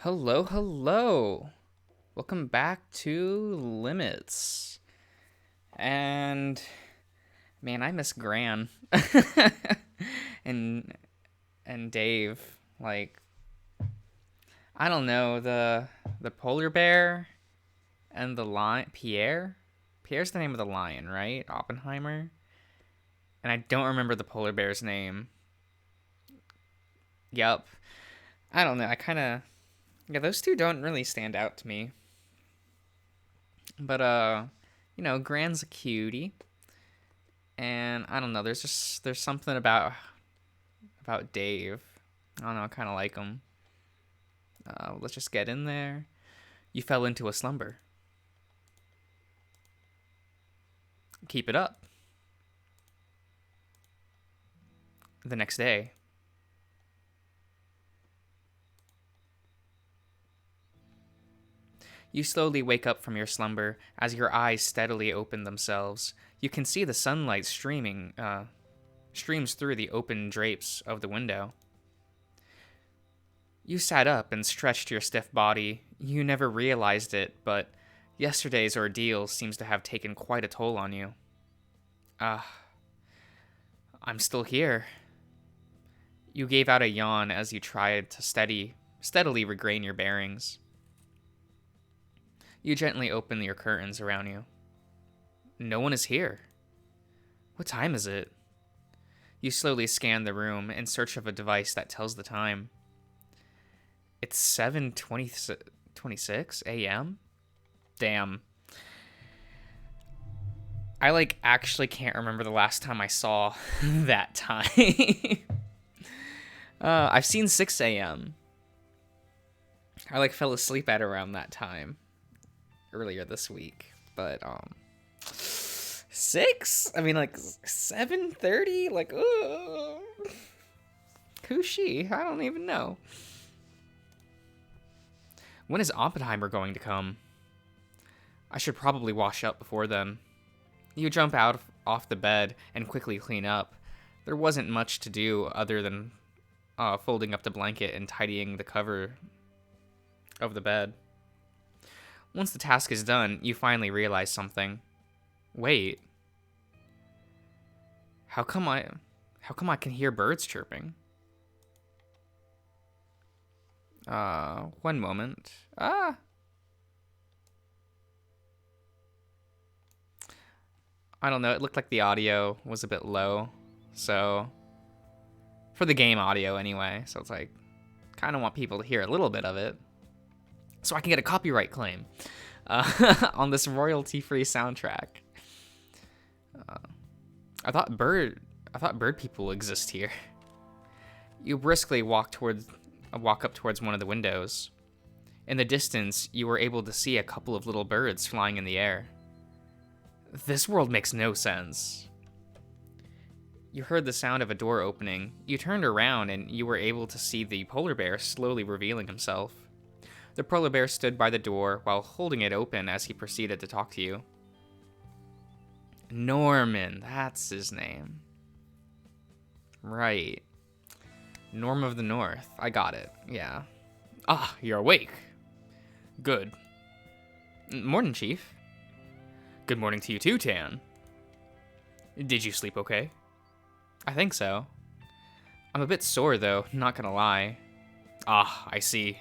Hello, hello. Welcome back to Limits. And man, I miss Gran and and Dave. Like, I don't know, the polar bear and the lion Pierre? Pierre's the name of the lion, right? Oppenheimer. And I don't remember the polar bear's name. Yup. I don't know. I kind of yeah, those two don't really stand out to me. But Gran's a cutie. And I don't know. There's something about Dave. I don't know. I kind of like him. Let's just get in there. You fell into a slumber. Keep it up. The next day, you slowly wake up from your slumber as your eyes steadily open themselves. You can see the sunlight streams through the open drapes of the window. You sat up and stretched your stiff body. You never realized it, but yesterday's ordeal seems to have taken quite a toll on you. Ah, I'm still here. You gave out a yawn as you tried to steadily regain your bearings. You gently open your curtains around you. No one is here. What time is it? You slowly scan the room in search of a device that tells the time. It's 7:26 a.m.? Damn. I actually can't remember the last time I saw that time. I've seen 6 a.m. I fell asleep at around that time earlier this week, but 6? I mean 7:30? Who's she? I don't even know. When is Oppenheimer going to come? I should probably wash up before then. You jump out off the bed and quickly clean up. There wasn't much to do other than folding up the blanket and tidying the cover of the bed. Once the task is done, you finally realize something. Wait. How come I can hear birds chirping? One moment. I don't know. It looked like the audio was a bit low. So, for the game audio anyway. So it's kind of want people to hear a little bit of it. So I can get a copyright claim on this royalty-free soundtrack. I thought bird people exist here. You briskly walk up towards one of the windows. In the distance, you were able to see a couple of little birds flying in the air. This world makes no sense. You heard the sound of a door opening. You turned around and you were able to see the polar bear slowly revealing himself. The polar bear stood by the door while holding it open as he proceeded to talk to you. Norman, that's his name. Right. Norm of the North. I got it. Yeah. Ah, you're awake. Good. Morning, Chief. Good morning to you too, Tan. Did you sleep okay? I think so. I'm a bit sore though, not gonna lie. Ah, I see.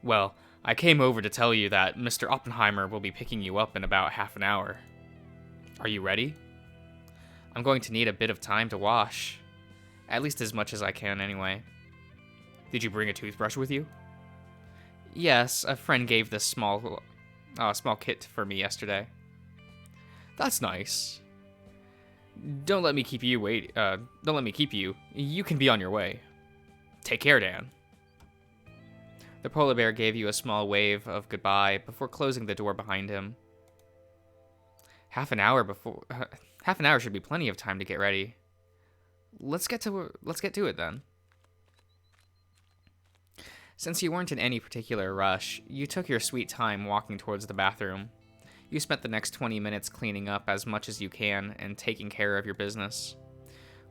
Well, I came over to tell you that Mr. Oppenheimer will be picking you up in about half an hour. Are you ready? I'm going to need a bit of time to wash. At least as much as I can anyway. Did you bring a toothbrush with you? Yes, a friend gave this small kit for me yesterday. That's nice. Don't let me keep you. Don't let me keep you. You can be on your way. Take care, Dan. The polar bear gave you a small wave of goodbye before closing the door behind him. Half an hour should be plenty of time to get ready. Let's get to it then. Since you weren't in any particular rush, you took your sweet time walking towards the bathroom. You spent the next 20 minutes cleaning up as much as you can and taking care of your business.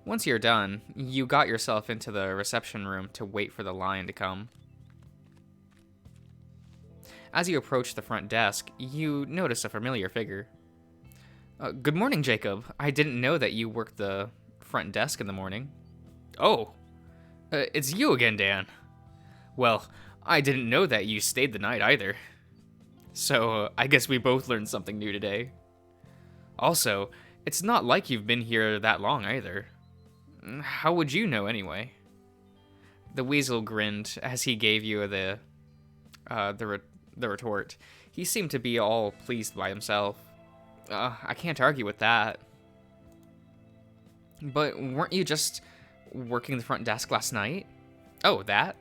Once you're done, you got yourself into the reception room to wait for the lion to come. As you approach the front desk, you notice a familiar figure. Good morning, Jacob. I didn't know that you worked the front desk in the morning. Oh, it's you again, Dan. Well, I didn't know that you stayed the night either. So, I guess we both learned something new today. Also, it's not like you've been here that long either. How would you know anyway? The weasel grinned as he gave you the retort. He seemed to be all pleased by himself. I can't argue with that. But weren't you just working the front desk last night? Oh, that?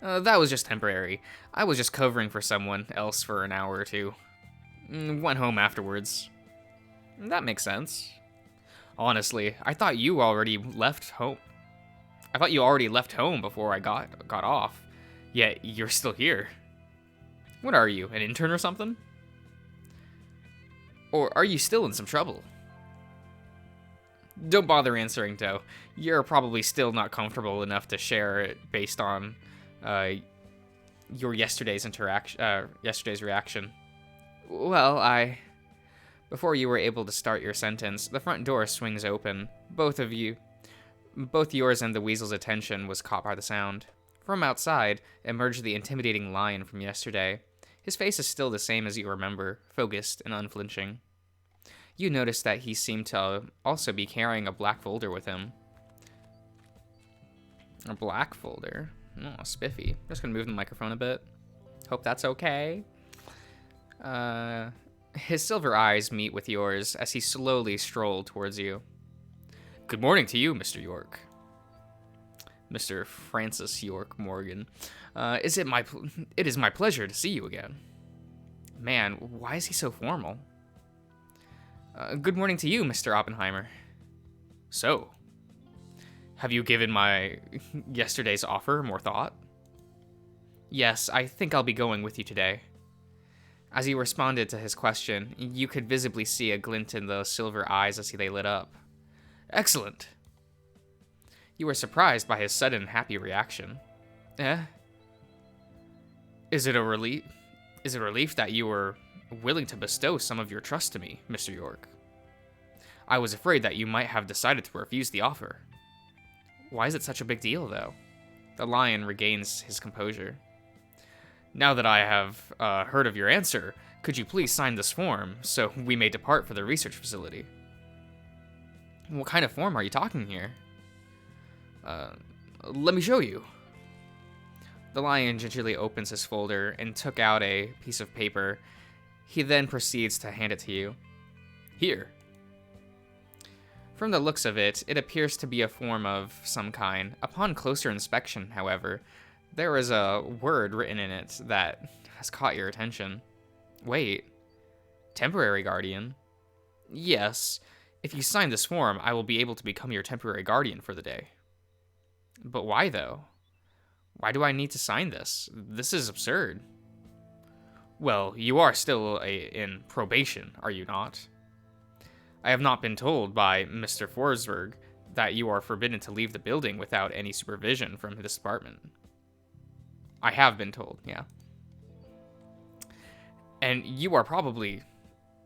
That was just temporary. I was just covering for someone else for an hour or two. Went home afterwards. That makes sense. Honestly, I thought you already left home. I thought you already left home before I got off. Yet you're still here. What are you, an intern or something? Or are you still in some trouble? Don't bother answering, though. You're probably still not comfortable enough to share it based on your yesterday's reaction. Well, Before you were able to start your sentence, the front door swings open. Both yours and the weasel's attention was caught by the sound. From outside emerged the intimidating lion from yesterday. His face is still the same as you remember, focused and unflinching. You notice that he seemed to also be carrying a black folder with him. A black folder? Oh, spiffy. Just gonna move the microphone a bit. Hope that's okay. His silver eyes meet with yours as he slowly strolled towards you. Good morning to you, Mr. York. Mr. Francis York Morgan. It is my pleasure to see you again. Man, why is he so formal? Good morning to you, Mr. Oppenheimer. So, have you given my yesterday's offer more thought? Yes, I think I'll be going with you today. As you responded to his question, you could visibly see a glint in those silver eyes as they lit up. Excellent. You were surprised by his sudden happy reaction. Is it a relief that you were willing to bestow some of your trust to me, Mr. York? I was afraid that you might have decided to refuse the offer. Why is it such a big deal, though? The lion regains his composure. Now that I have heard of your answer, could you please sign this form so we may depart for the research facility? What kind of form are you talking here? Let me show you. The lion gingerly opens his folder and took out a piece of paper. He then proceeds to hand it to you. Here. From the looks of it, it appears to be a form of some kind. Upon closer inspection, however, there is a word written in it that has caught your attention. Wait. Temporary guardian? Yes. If you sign this form, I will be able to become your temporary guardian for the day. But why, though? Why do I need to sign this? This is absurd. Well, you are still in probation, are you not? I have not been told by Mr. Forsberg that you are forbidden to leave the building without any supervision from this department. I have been told, yeah. And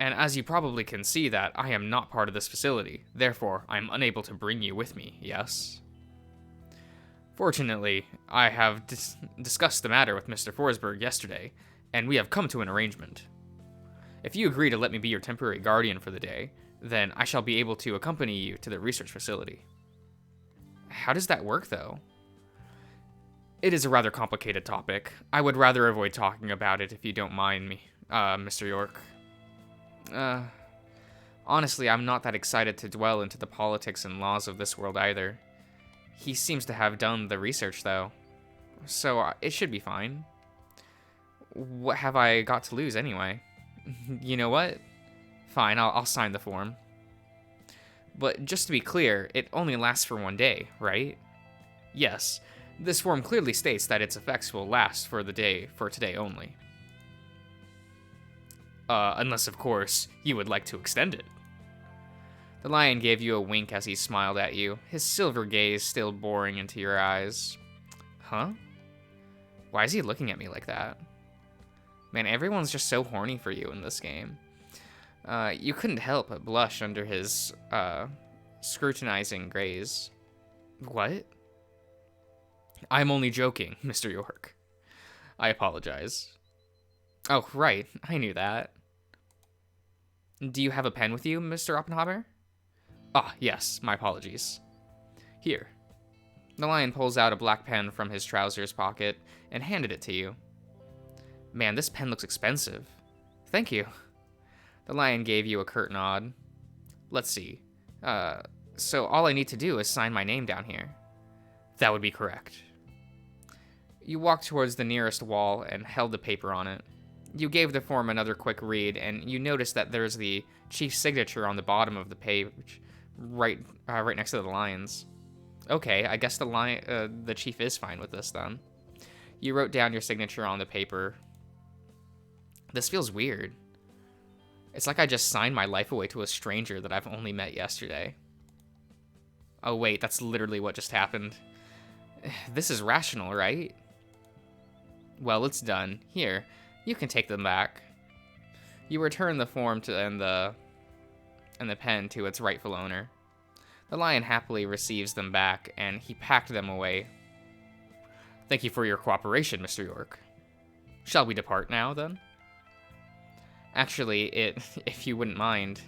as you probably can see that I am not part of this facility, therefore I am unable to bring you with me, yes? Fortunately, I have discussed the matter with Mr. Forsberg yesterday, and we have come to an arrangement. If you agree to let me be your temporary guardian for the day, then I shall be able to accompany you to the research facility. How does that work, though? It is a rather complicated topic. I would rather avoid talking about it if you don't mind me, Mr. York. Honestly, I'm not that excited to dwell into the politics and laws of this world either. He seems to have done the research, though, so it should be fine. What have I got to lose, anyway? You know what? Fine, I'll sign the form. But just to be clear, it only lasts for 1 day, right? Yes, this form clearly states that its effects will last for today only. Unless, of course, you would like to extend it. The lion gave you a wink as he smiled at you, his silver gaze still boring into your eyes. Huh? Why is he looking at me like that? Man, everyone's just so horny for you in this game. You couldn't help but blush under his scrutinizing gaze. What? I'm only joking, Mr. York. I apologize. Oh, right. I knew that. Do you have a pen with you, Mr. Oppenheimer? Ah, yes. My apologies. Here. The lion pulls out a black pen from his trousers pocket and handed it to you. Man, this pen looks expensive. Thank you. The lion gave you a curt nod. Let's see. So all I need to do is sign my name down here. That would be correct. You walked towards the nearest wall and held the paper on it. You gave the form another quick read, and you noticed that there's the chief's signature on the bottom of the page, right next to the lion's. Okay, I guess the chief is fine with this then. You wrote down your signature on the paper. This feels weird. It's like I just signed my life away to a stranger that I've only met yesterday. Oh wait, that's literally what just happened. This is rational, right? Well, it's done. Here, you can take them back. You return the form and the pen to its rightful owner. The lion happily receives them back, and he packed them away. Thank you for your cooperation, Mr. York. Shall we depart now, then? Actually, if you wouldn't mind,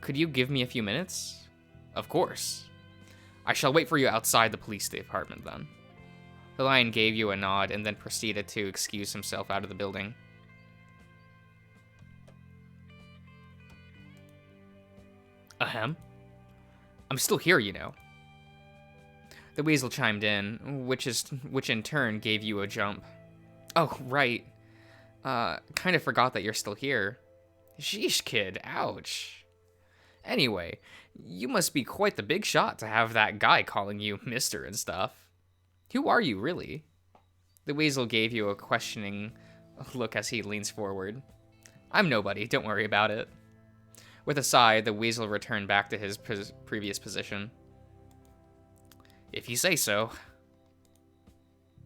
could you give me a few minutes? Of course. I shall wait for you outside the police department, then. The lion gave you a nod and then proceeded to excuse himself out of the building. Ahem. I'm still here, you know. The weasel chimed in, which in turn gave you a jump. Oh, right. Kind of forgot that you're still here. Sheesh, kid. Ouch. Anyway, you must be quite the big shot to have that guy calling you mister and stuff. Who are you, really? The weasel gave you a questioning look as he leans forward. I'm nobody, don't worry about it. With a sigh, the weasel returned back to his previous position. If you say so.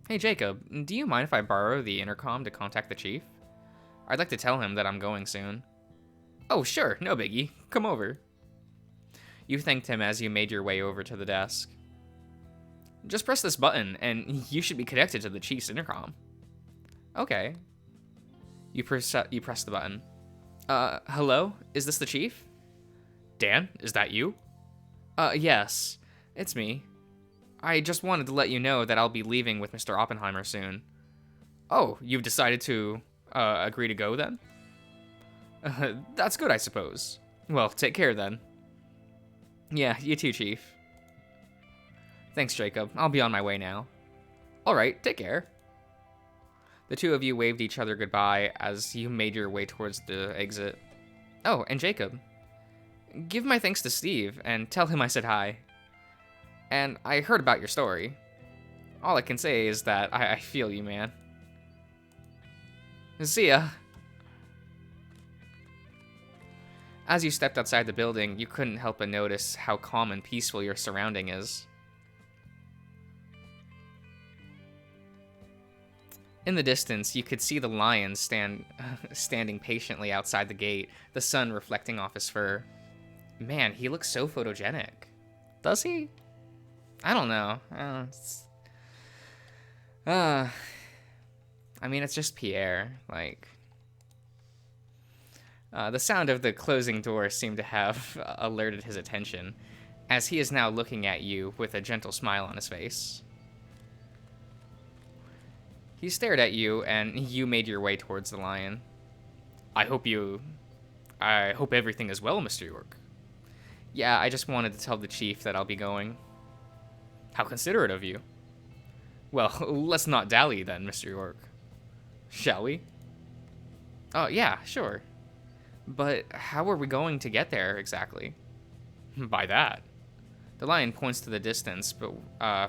Hey, Jacob, do you mind if I borrow the intercom to contact the chief? I'd like to tell him that I'm going soon. Oh, sure, no biggie. Come over. You thanked him as you made your way over to the desk. Just press this button, and you should be connected to the chief's intercom. Okay. You press the button. Hello? Is this the chief? Dan, is that you? Yes. It's me. I just wanted to let you know that I'll be leaving with Mr. Oppenheimer soon. Oh, you've decided to, agree to go then? That's good, I suppose. Well, take care then. Yeah, you too, Chief. Thanks, Jacob. I'll be on my way now. Alright, take care. The two of you waved each other goodbye as you made your way towards the exit. Oh, and Jacob. Give my thanks to Steve, and tell him I said hi. And I heard about your story. All I can say is that I feel you, man. See ya. As you stepped outside the building, you couldn't help but notice how calm and peaceful your surrounding is. In the distance, you could see the lion standing patiently outside the gate, the sun reflecting off his fur. Man, he looks so photogenic. Does he? I don't know. I mean, it's just Pierre. Like, the sound of the closing door seemed to have alerted his attention, as he is now looking at you with a gentle smile on his face. He stared at you, and you made your way towards the lion. I hope everything is well, Mr. York. Yeah, I just wanted to tell the chief that I'll be going. How considerate of you. Well, let's not dally then, Mr. York. Shall we? Oh, yeah, sure. But how are we going to get there, exactly? By that. The lion points to the distance, but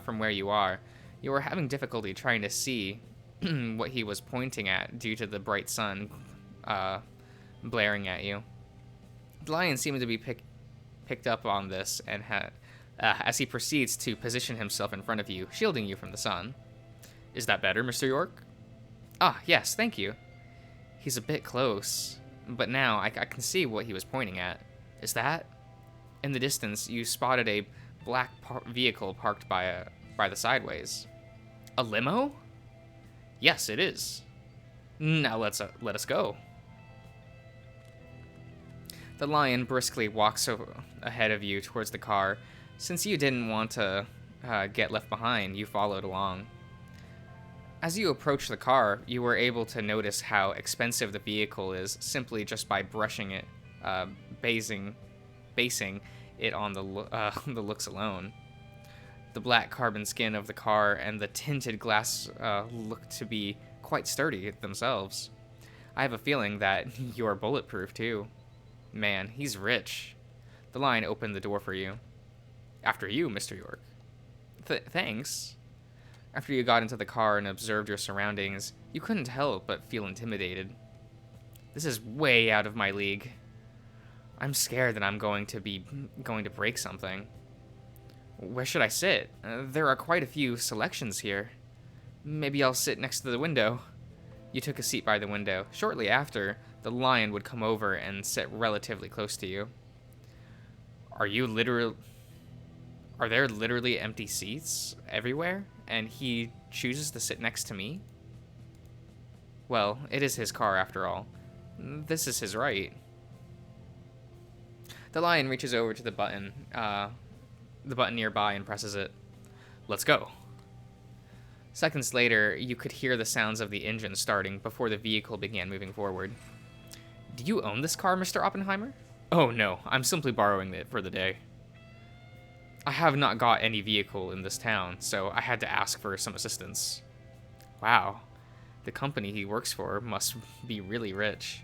from where you are having difficulty trying to see what he was pointing at due to the bright sun blaring at you. The lion seemed to be picked up on this and as he proceeds to position himself in front of you, shielding you from the sun. Is that better, Mr. York? Ah, yes, thank you. He's a bit close, but now I can see what he was pointing at. Is that? In the distance, you spotted a black vehicle parked by the sideways. A limo? Yes, it is. Now let us go. The lion briskly walks ahead of you towards the car. Since you didn't want to get left behind, you followed along. As you approach the car, you were able to notice how expensive the vehicle is simply just by brushing it, basing it on the looks alone. The black carbon skin of the car and the tinted glass look to be quite sturdy themselves. I have a feeling that you are bulletproof too. Man, he's rich. The lion opened the door for you. After you, Mr. York. Thanks. After you got into the car and observed your surroundings, you couldn't help but feel intimidated. This is way out of my league. I'm scared that I'm going to break something. Where should I sit? There are quite a few selections here. Maybe I'll sit next to the window. You took a seat by the window. Shortly after, the lion would come over and sit relatively close to you. Are there literally empty seats everywhere, and he chooses to sit next to me? Well, it is his car after all. This is his right. The lion reaches over to the button nearby and presses it. Let's go. Seconds later, you could hear the sounds of the engine starting before the vehicle began moving forward. Do you own this car, Mr. Oppenheimer? Oh no, I'm simply borrowing it for the day. I have not got any vehicle in this town, so I had to ask for some assistance. Wow, the company he works for must be really rich.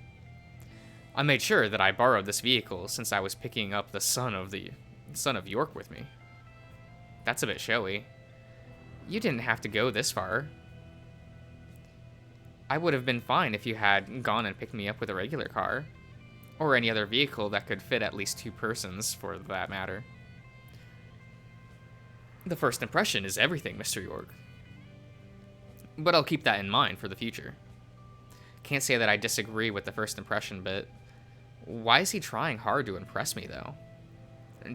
I made sure that I borrowed this vehicle since I was picking up the son of York with me. That's a bit showy. You didn't have to go this far. I would have been fine if you had gone and picked me up with a regular car. Or any other vehicle that could fit at least 2 persons, for that matter. The first impression is everything, Mr. York. But I'll keep that in mind for the future. Can't say that I disagree with the first impression bit. Why is he trying hard to impress me, though?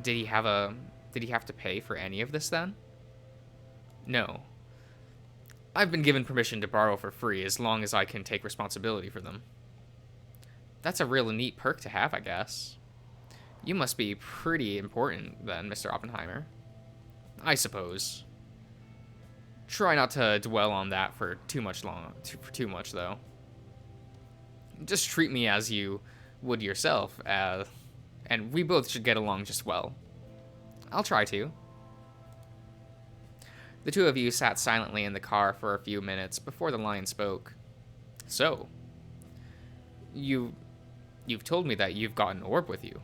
Did he have to pay for any of this, then? No. I've been given permission to borrow for free as long as I can take responsibility for them. That's a real neat perk to have, I guess. You must be pretty important, then, Mr. Oppenheimer. I suppose. Try not to dwell on that for too much, though. Just treat me as you would yourself, and we both should get along just well. I'll try to. The two of you sat silently in the car for a few minutes before the lion spoke. So, you've told me that you've got an orb with you.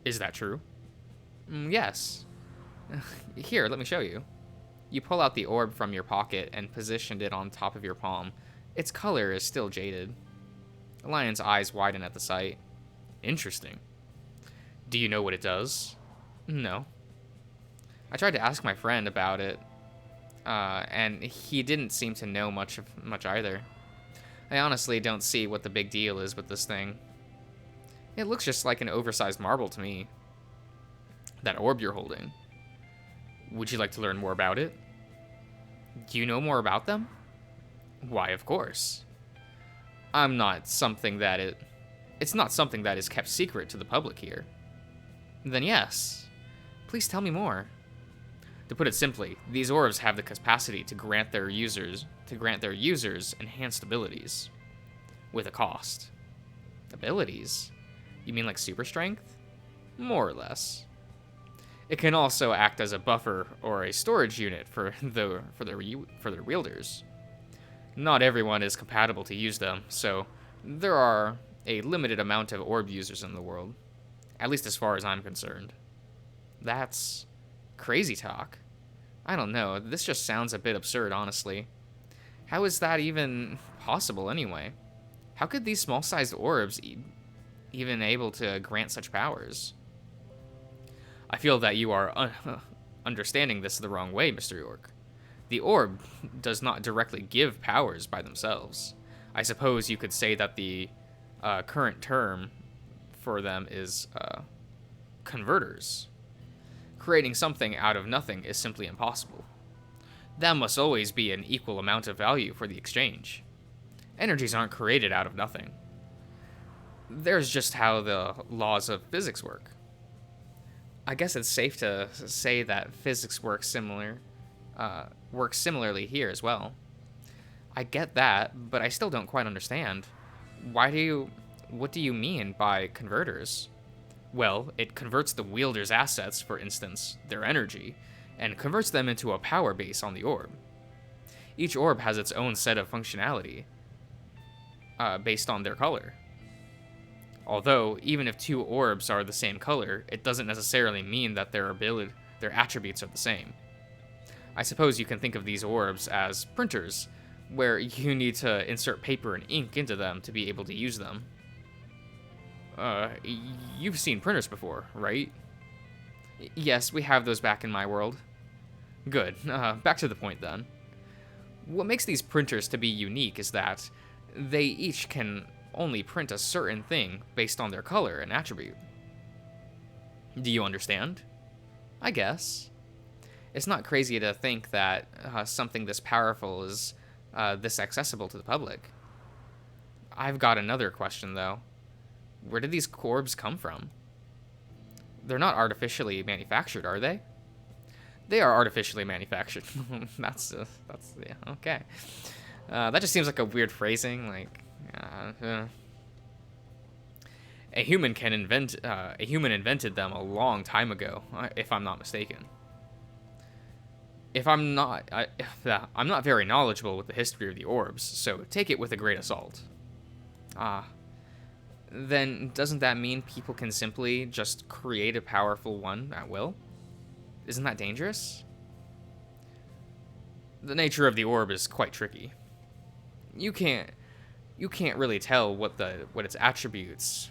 Is that true? Yes. Here, let me show you. You pull out the orb from your pocket and positioned it on top of your palm. Its color is still jaded. The lion's eyes widen at the sight. Interesting. Do you know what it does? No. I tried to ask my friend about it, and he didn't seem to know much either. I honestly don't see what the big deal is with this thing. It looks just like an oversized marble to me. That orb you're holding. Would you like to learn more about it? Do you know more about them? Why, of course. It's not something that is kept secret to the public here. Then yes. Please tell me more. To put it simply, these orbs have the capacity to grant their users enhanced abilities. With a cost. Abilities? You mean like super strength? More or less. It can also act as a buffer or a storage unit for their wielders. Not everyone is compatible to use them, so there are a limited amount of orb users in the world, at least as far as I'm concerned. That's crazy talk. I don't know, this just sounds a bit absurd, honestly. How is that even possible anyway? How could these small-sized orbs even able to grant such powers? I feel that you are understanding this the wrong way, Mr. York. The orb does not directly give powers by themselves. I suppose you could say that the current term for them is converters. Creating something out of nothing is simply impossible. That must always be an equal amount of value for the exchange. Energies aren't created out of nothing. There's just how the laws of physics work. I guess it's safe to say that physics works similarly here as well. I get that, but I still don't quite understand. What do you mean by converters? Well, it converts the wielder's assets, for instance, their energy, and converts them into a power base on the orb. Each orb has its own set of functionality, based on their color. Although, even if two orbs are the same color, it doesn't necessarily mean that their attributes are the same. I suppose you can think of these orbs as printers, where you need to insert paper and ink into them to be able to use them. You've seen printers before, right? Yes, we have those back in my world. Good. Back to the point then. What makes these printers to be unique is that they each can only print a certain thing based on their color and attribute. Do you understand? I guess. It's not crazy to think that something this powerful is this accessible to the public. I've got another question, though. Where did these orbs come from? They're not artificially manufactured, are they? They are artificially manufactured. that's yeah, okay. That just seems like a weird phrasing. Like, a human invented them a long time ago, if I'm not mistaken. I'm not very knowledgeable with the history of the orbs, so take it with a grain of salt. Then doesn't that mean people can simply just create a powerful one at will? Isn't that dangerous? The nature of the orb is quite tricky. You can't really tell what its attributes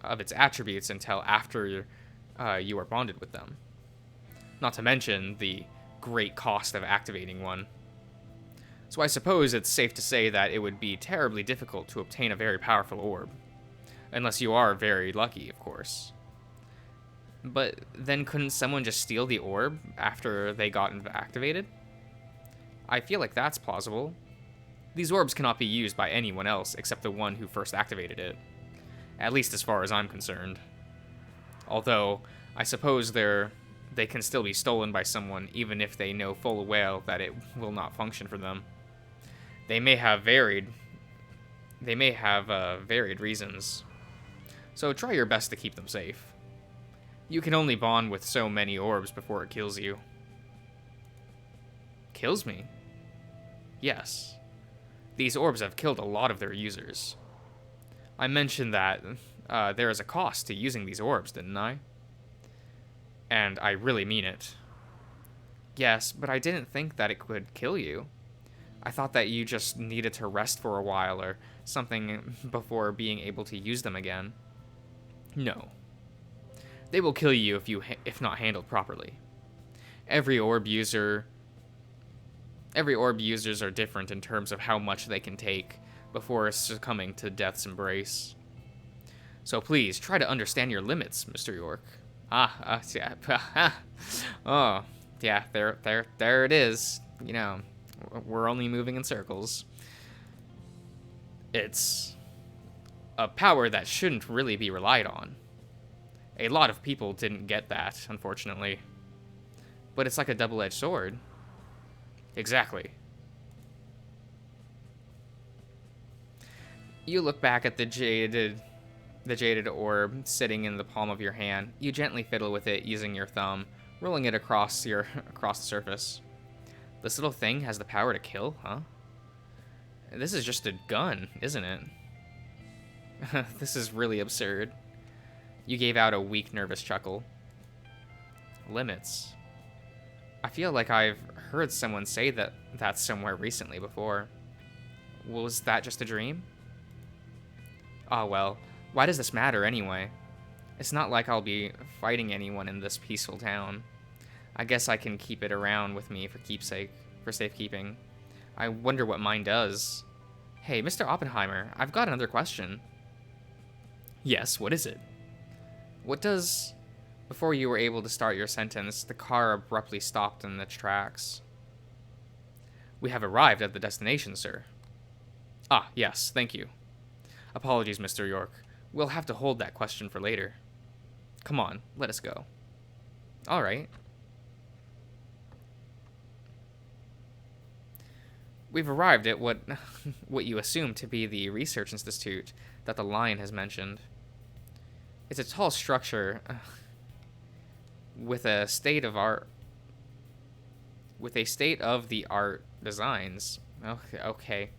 until after you are bonded with them. Not to mention the great cost of activating one. So I suppose it's safe to say that it would be terribly difficult to obtain a very powerful orb. Unless you are very lucky, of course. But then couldn't someone just steal the orb after they got activated? I feel like that's plausible. These orbs cannot be used by anyone else except the one who first activated it. At least as far as I'm concerned. Although, I suppose they can still be stolen by someone even if they know full well that it will not function for them. They may have varied reasons. So try your best to keep them safe. You can only bond with so many orbs before it kills you. Kills me? Yes. These orbs have killed a lot of their users. I mentioned that there is a cost to using these orbs, didn't I? And I really mean it. Yes, but I didn't think that it could kill you. I thought that you just needed to rest for a while or something before being able to use them again. No. They will kill you if not handled properly. Every orb users are different in terms of how much they can take before succumbing to death's embrace. So please, try to understand your limits, Mr. York. Yeah. Oh, yeah, there it is. You know, we're only moving in circles. It's a power that shouldn't really be relied on. A lot of people didn't get that, unfortunately. But it's like a double-edged sword. Exactly. You look back at the jaded orb sitting in the palm of your hand. You gently fiddle with it using your thumb, rolling it across the surface. This little thing has the power to kill, huh? This is just a gun, isn't it? This is really absurd. You gave out a weak, nervous chuckle. Limits. I feel like I've heard someone say that somewhere recently before. Was that just a dream? Oh well, why does this matter anyway? It's not like I'll be fighting anyone in this peaceful town. I guess I can keep it around with me for safekeeping. I wonder what mine does. Hey, Mr. Oppenheimer, I've got another question. Yes, what is it? What does... Before you were able to start your sentence, the car abruptly stopped in its tracks. We have arrived at the destination, sir. Ah, yes, thank you. Apologies, Mr. York. We'll have to hold that question for later. Come on, let us go. All right. We've arrived at what you assume to be the research institute that the Lion has mentioned. It's a tall structure with a state of the art designs. Okay.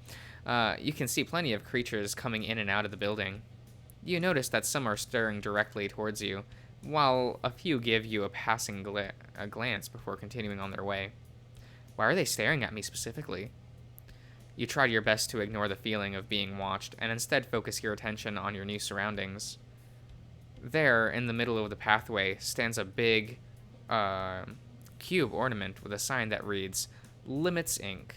You can see plenty of creatures coming in and out of the building. You notice that some are staring directly towards you, while a few give you a passing glance before continuing on their way. Why are they staring at me specifically? You tried your best to ignore the feeling of being watched and instead focus your attention on your new surroundings. There, in the middle of the pathway, stands a big cube ornament with a sign that reads, Limits Inc.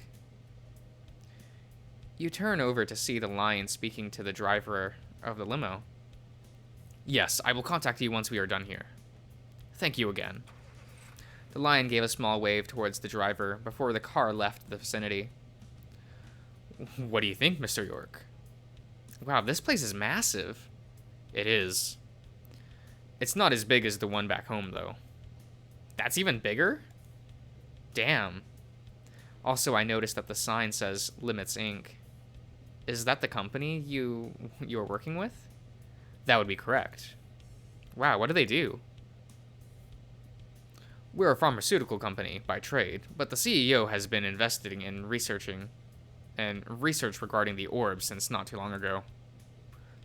You turn over to see the Lion speaking to the driver of the limo. Yes, I will contact you once we are done here. Thank you again. The Lion gave a small wave towards the driver before the car left the vicinity. What do you think, Mr. York? Wow, this place is massive. It is. It's not as big as the one back home, though. That's even bigger? Damn. Also, I noticed that the sign says Limits Inc. Is that the company you're working with? That would be correct. Wow, what do they do? We're a pharmaceutical company by trade, but the CEO has been investing in research regarding the orb since not too long ago.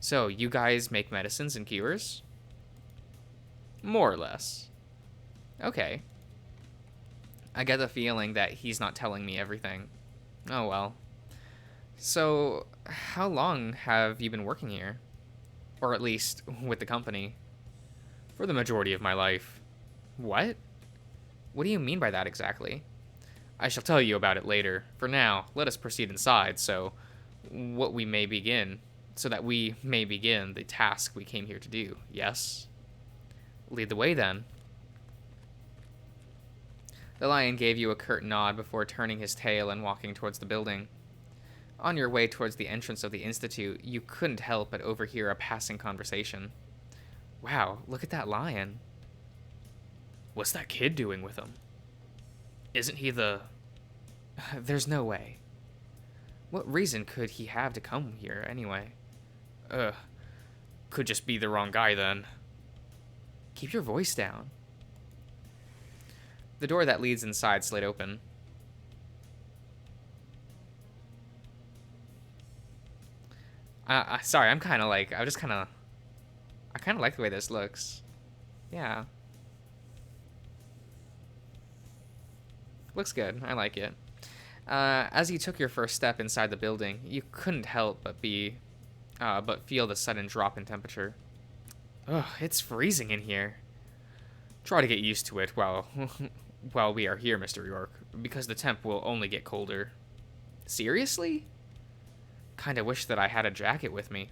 So, you guys make medicines and cures? More or less. Okay. I get the feeling that he's not telling me everything. Oh well. So, how long have you been working here? Or at least, with the company? For the majority of my life. What? What do you mean by that exactly? I shall tell you about it later. For now, let us proceed inside so that we may begin the task we came here to do, yes? Lead the way then. The Lion gave you a curt nod before turning his tail and walking towards the building. On your way towards the entrance of the Institute, you couldn't help but overhear a passing conversation. Wow, look at that lion. What's that kid doing with him? Isn't he the... There's no way. What reason could he have to come here, anyway? Could just be the wrong guy, then. Keep your voice down. The door that leads inside slid open. Sorry, I kind of like the way this looks. Yeah. Looks good. I like it. As you took your first step inside the building, you couldn't help but feel the sudden drop in temperature. Ugh, it's freezing in here. Try to get used to it while we are here, Mr. York, because the temp will only get colder. Seriously? Kinda wish that I had a jacket with me.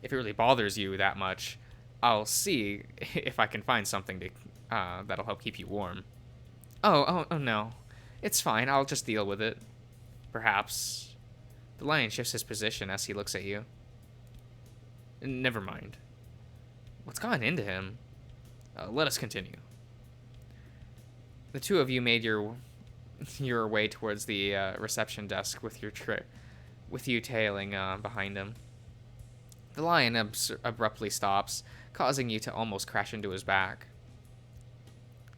If it really bothers you that much, I'll see if I can find something to that'll help keep you warm. Oh no. It's fine, I'll just deal with it. Perhaps. The lion shifts his position as he looks at you. Never mind. What's gotten into him? Let us continue. The two of you made your way towards the reception desk with you tailing behind him. The lion abruptly stops, causing you to almost crash into his back.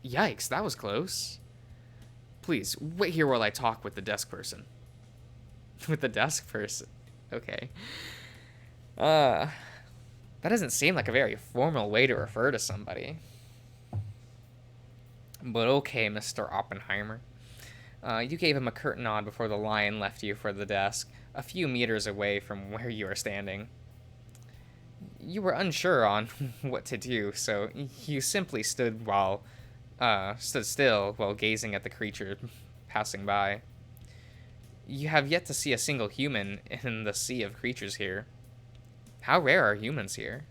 Yikes, that was close. Please, wait here while I talk with the desk person. With the desk person? Okay. That doesn't seem like a very formal way to refer to somebody. But okay, Mr. Oppenheimer. You gave him a curt nod before the lion left you for the desk, a few meters away from where you are standing. You were unsure on what to do, so you simply stood still while gazing at the creature passing by. You have yet to see a single human in the sea of creatures here. How rare are humans here?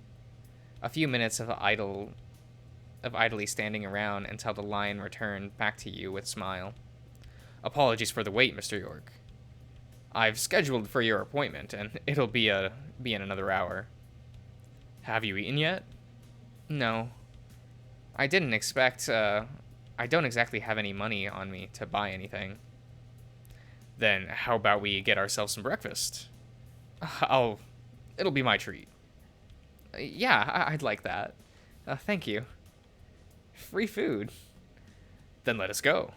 A few minutes of idly standing around until the lion returned back to you with a smile. Apologies for the wait, Mr. York. I've scheduled for your appointment, and it'll be in another hour. Have you eaten yet? No. I didn't expect, I don't exactly have any money on me to buy anything. Then how about we get ourselves some breakfast? It'll be my treat. Yeah, I'd like that. Thank you. Free food. Then let us go.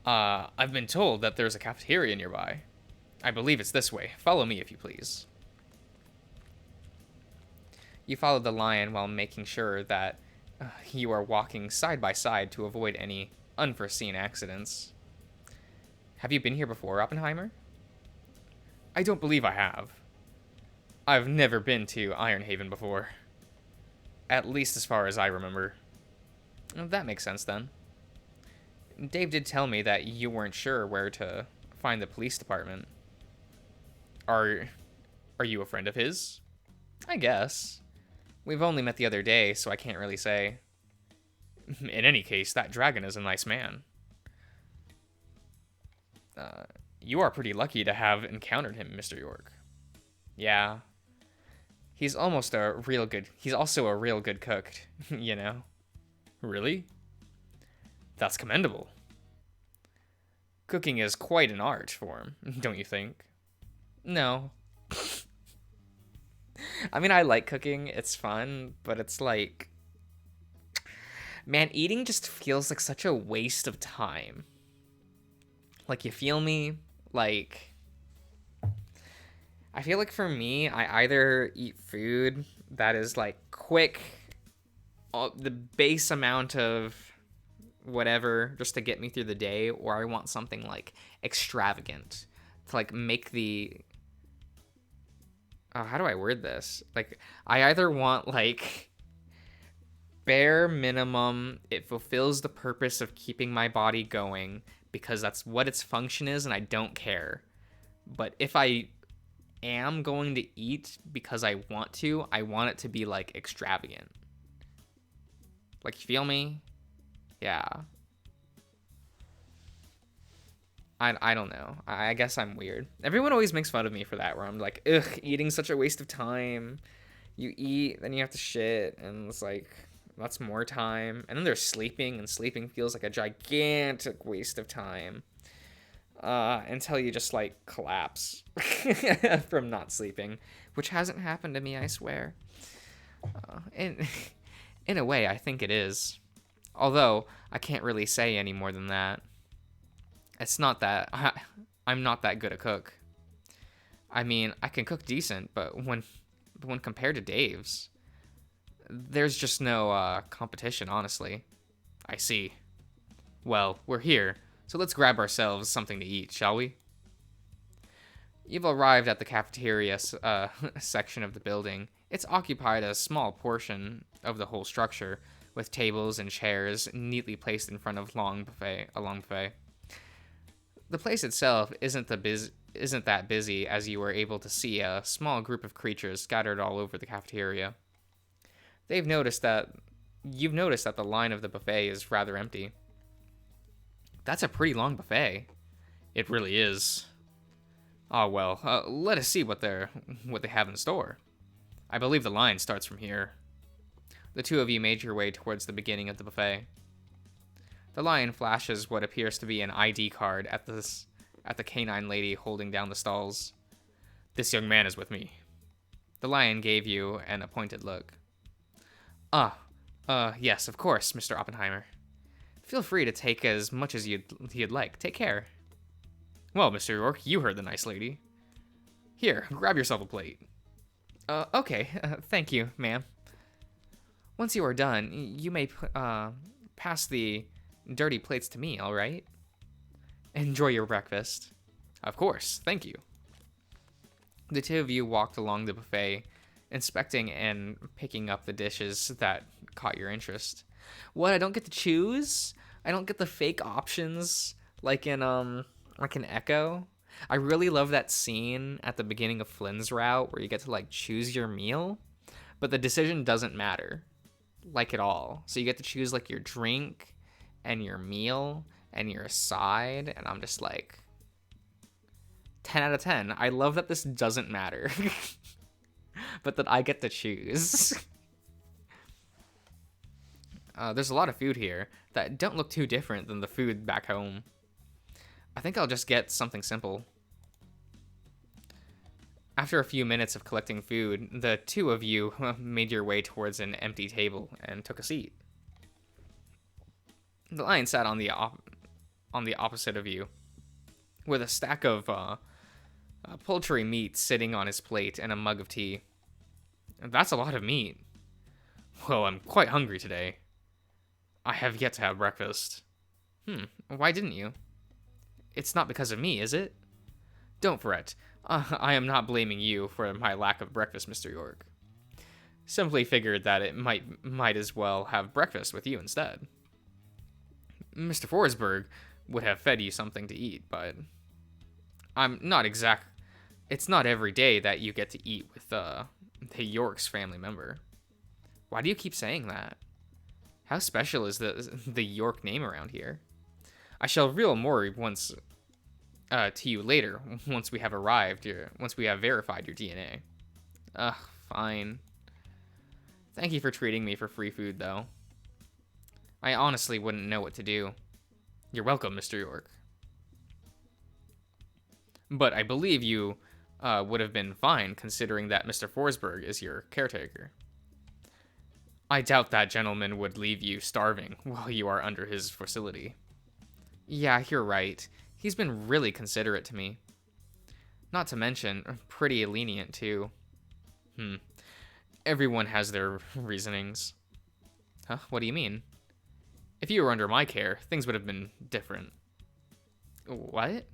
I've been told that there's a cafeteria nearby. I believe it's this way. Follow me if you please. You follow the lion while making sure that you are walking side by side to avoid any unforeseen accidents. Have you been here before, Oppenheimer? I don't believe I have. I've never been to Ironhaven before. At least as far as I remember. That makes sense then. Dave did tell me that you weren't sure where to find the police department. Are you a friend of his? I guess. We've only met the other day, so I can't really say. In any case, that dragon is a nice man. You are pretty lucky to have encountered him, Mr. York. Yeah. He's also a real good cook, you know? Really? That's commendable. Cooking is quite an art form, don't you think? No. I mean, I like cooking, it's fun, but it's like... Man, eating just feels like such a waste of time. Like, you feel me? Like... I feel like for me, I either eat food that is, like, quick, the base amount of whatever, just to get me through the day, or I want something, like, extravagant to, like, make the... Oh, how do I word this? Like, I either want, like, bare minimum, it fulfills the purpose of keeping my body going, because that's what its function is, and I don't care. But if I am going to eat because I want it to be, like, extravagant. Like, you feel me? Yeah. I don't know. I guess I'm weird. Everyone always makes fun of me for that, where I'm like, ugh, eating's such a waste of time. You eat, then you have to shit, and it's like, that's more time. And then there's sleeping, and sleeping feels like a gigantic waste of time. Until you just, like, collapse from not sleeping, which hasn't happened to me, I swear. In a way, I think it is. Although, I can't really say any more than that. It's not that I'm not that good a cook. I mean, I can cook decent, but when compared to Dave's, there's just no competition, honestly. I see. Well, we're here, so let's grab ourselves something to eat, shall we? You've arrived at the cafeteria section of the building. It's occupied a small portion of the whole structure, with tables and chairs neatly placed in front of a long buffet. The place itself isn't that busy, as you were able to see a small group of creatures scattered all over the cafeteria. You've noticed that the line of the buffet is rather empty. That's a pretty long buffet. It really is. Oh well, let us see what they have in store. I believe the line starts from here. The two of you made your way towards the beginning of the buffet. The lion flashes what appears to be an ID card at the canine lady holding down the stalls. This young man is with me. The lion gave you an appointed look. Yes, of course, Mr. Oppenheimer. Feel free to take as much as you'd like. Take care. Well, Mr. York, you heard the nice lady. Here, grab yourself a plate. Okay, thank you, ma'am. Once you are done, you may pass the dirty plates to me, all right? Enjoy your breakfast. Of course, thank you. The two of you walked along the buffet, inspecting and picking up the dishes that caught your interest. What, I don't get to choose? I don't get the fake options like in like an echo. I really love that scene at the beginning of Flynn's route where you get to like choose your meal, but the decision doesn't matter like at all. So you get to choose like your drink and your meal and your side, and I'm just like 10 out of 10. I love that this doesn't matter, but that I get to choose. There's a lot of food here that don't look too different than the food back home. I think I'll just get something simple. After a few minutes of collecting food, the two of you made your way towards an empty table and took a seat. The lion sat on the opposite of you, with a stack of poultry meat sitting on his plate and a mug of tea. That's a lot of meat. Well, I'm quite hungry today. I have yet to have breakfast. Why didn't you? It's not because of me, is it? Don't fret. I am not blaming you for my lack of breakfast, Mr. York. Simply figured that it might as well have breakfast with you instead. Mr. Forsberg would have fed you something to eat, but it's not every day that you get to eat with the York's family member. Why do you keep saying that? How special is the York name around here? I shall reveal more to you later once we have verified your DNA. Ugh, fine. Thank you for treating me for free food, though. I honestly wouldn't know what to do. You're welcome, Mr. York. But I believe you would have been fine considering that Mr. Forsberg is your caretaker. I doubt that gentleman would leave you starving while you are under his facility. Yeah, you're right. He's been really considerate to me. Not to mention, pretty lenient too. Everyone has their reasonings. Huh? What do you mean? If you were under my care, things would have been different. What?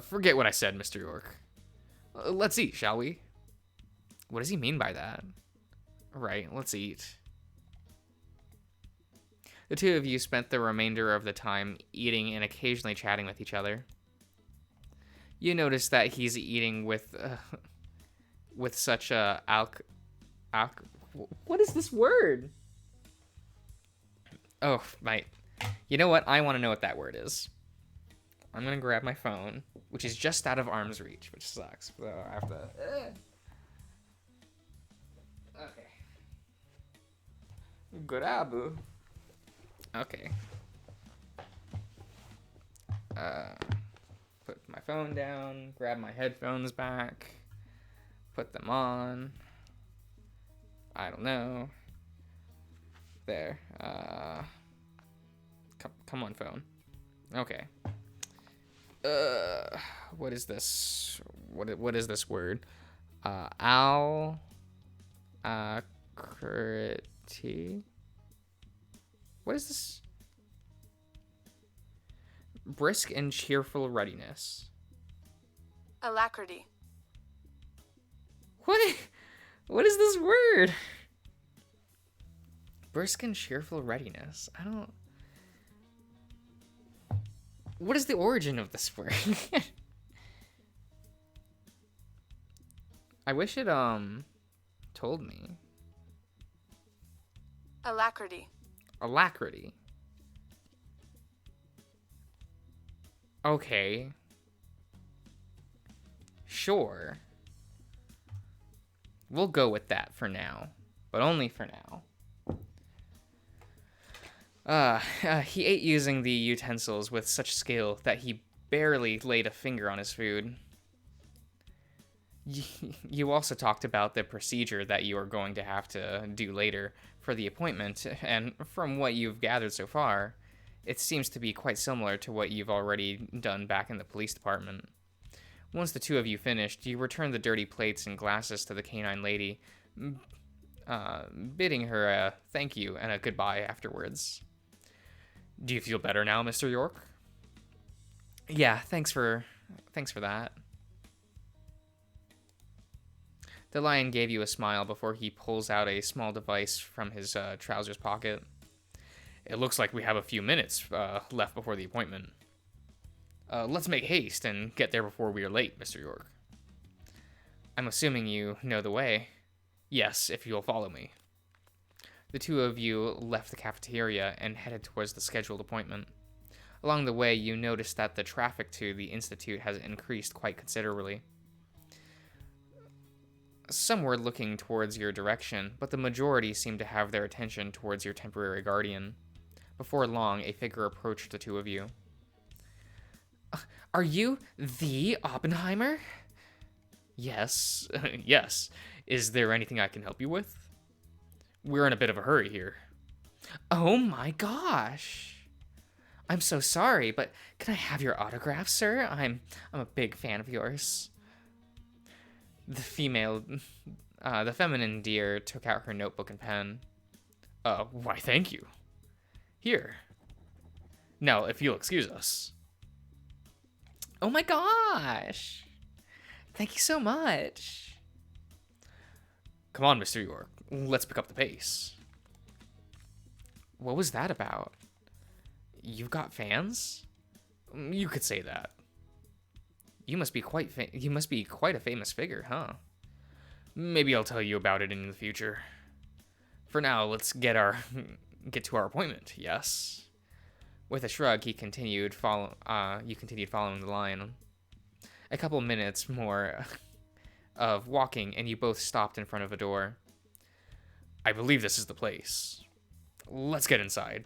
Forget what I said, Mr. York. Let's eat, shall we? What does he mean by that? Right, let's eat. The two of you spent the remainder of the time eating and occasionally chatting with each other. You notice that he's eating with such a what is this word? Oh, mate. You know what? I want to know what that word is. I'm gonna grab my phone, which is just out of arm's reach, which sucks. So I have to. Okay. Grabu. Okay. Put my phone down, grab my headphones back, put them on. I don't know. There. Come on, phone. Okay. What is this? What is this word? Alacrity. What is this? Brisk and cheerful readiness. Alacrity. What is this word? Brisk and cheerful readiness. I don't. What is the origin of this word? I wish it told me. Alacrity. Alacrity. Okay. Sure. We'll go with that for now, but only for now. He ate using the utensils with such skill that he barely laid a finger on his food. You also talked about the procedure that you are going to have to do later for the appointment, and from what you've gathered so far, it seems to be quite similar to what you've already done back in the police department. Once the two of you finished, you returned the dirty plates and glasses to the canine lady, bidding her a thank you and a goodbye afterwards. Do you feel better now, Mr. York? Yeah, thanks for that. The lion gave you a smile before he pulls out a small device from his trousers pocket. It looks like we have a few minutes left before the appointment. Let's make haste and get there before we are late, Mr. York. I'm assuming you know the way. Yes, if you'll follow me. The two of you left the cafeteria and headed towards the scheduled appointment. Along the way, you noticed that the traffic to the Institute has increased quite considerably. Some were looking towards your direction, but the majority seemed to have their attention towards your temporary guardian. Before long, a figure approached the two of you. Are you the Oppenheimer? Yes, yes. Is there anything I can help you with? We're in a bit of a hurry here. Oh my gosh. I'm so sorry, but can I have your autograph, sir? I'm a big fan of yours. The feminine deer took out her notebook and pen. Why, thank you. Here. Now, if you'll excuse us. Oh my gosh. Thank you so much. Come on, Mr. York. Let's pick up the pace. What was that about? You've got fans? You could say that. You must be quite a famous figure, huh? Maybe I'll tell you about it in the future. For now, let's get to our appointment. Yes. With a shrug, you continued following the line. A couple minutes more of walking, and you both stopped in front of a door. I believe this is the place. Let's get inside.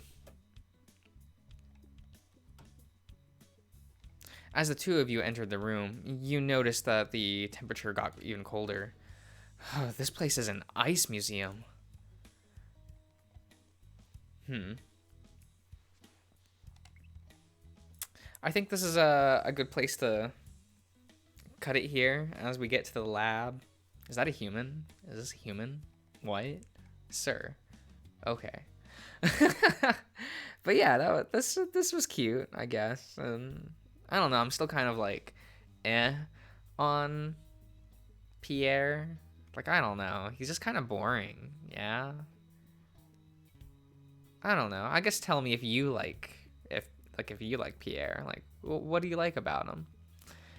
As the two of you entered the room, you noticed that the temperature got even colder. This place is an ice museum. I think this is a good place to cut it here as we get to the lab. Is that a human? Is this a human? What? Sir. Okay. But yeah, this was cute, I guess. I don't know, I'm still kind of like on Pierre. Like, I don't know. He's just kind of boring. Yeah. I don't know. I guess tell me if you like Pierre. Like, what do you like about him?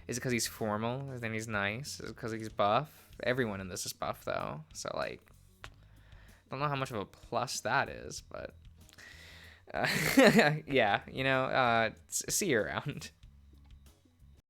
Is it because he's formal? And then he's nice? Is it because he's buff? Everyone in this is buff, though. So, like, I don't know how much of a plus that is, but... yeah, see you around.